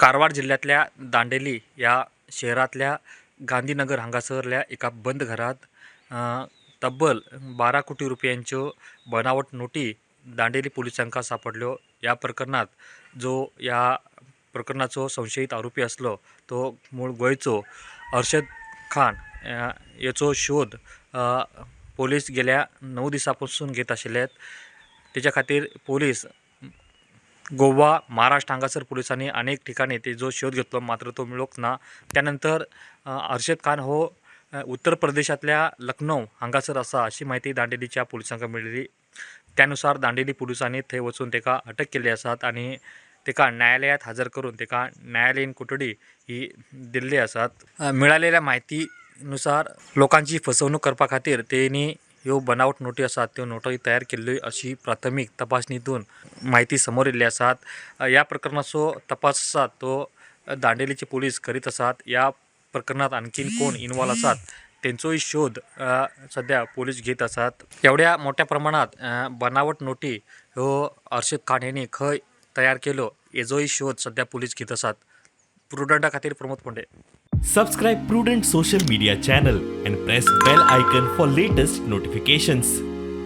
कारवार जिल्ह्यातल्या दांडेली या शहरातल्या गांधीनगर हांगासरल्या एका बंद घरात तब्बल 12 कोटी रुपयांच्यो बनावट नोटी दांडेली पोलिसांका सापडल्यो। या प्रकरणात जो या प्रकरणाचो संशयित आरोपी असलो तो मूळ गोंयचो अर्शद खान याचो शोध पोलीस गेल्या 9 दिसांपासून घेत आशिल्लेत। त्याच्या खातीर पोलीस गोवा महाराष्ट्र हांगासर पोलिसांनी अनेक ठिकाणी तेजो शोध घेतलो, मात्र तो मेळूंक ना। त्यानंतर अर्शद खान हो उत्तर प्रदेशातल्या लखनौ हांगासर आसा अशी माहिती दांडेलीच्या पोलिसांका मेळिल्ली। त्यानुसार दांडेली पोलिसांनी थंय वचून तेका अटक केली आसात आणि तेका न्यायालयात हजर करून तेका न्यायालयीन कोठडी ही दिल्ली आसात। मिळालेल्या माहितीनुसार लोकांची फसवणूक करपा खातीर तेणी ह्यो बनावट नोटी आसात त्यो नोटी तयार केल्ल्यो अशी प्राथमीक तपासणीतून माहिती समोर येयल्ली आसात। या प्रकरणाचो तपास आसा तो दांडेलीचे पोलीस करीत आसात। या प्रकरणात आणखीन कोण इन्वॉल्व आसात तेंचोय शोध सध्या पोलीस घेत आसात। एवढ्या मोठ्या प्रमाणात बनावट नोटी ह्यो अर्शद खान यांनी खंय तयार केलो हेजोय शोध सध्या पोलीस घेत आसात। प्रुडंटा खातीर Pramod पोंडे। Subscribe Prudent social media channel and press bell icon for latest notifications.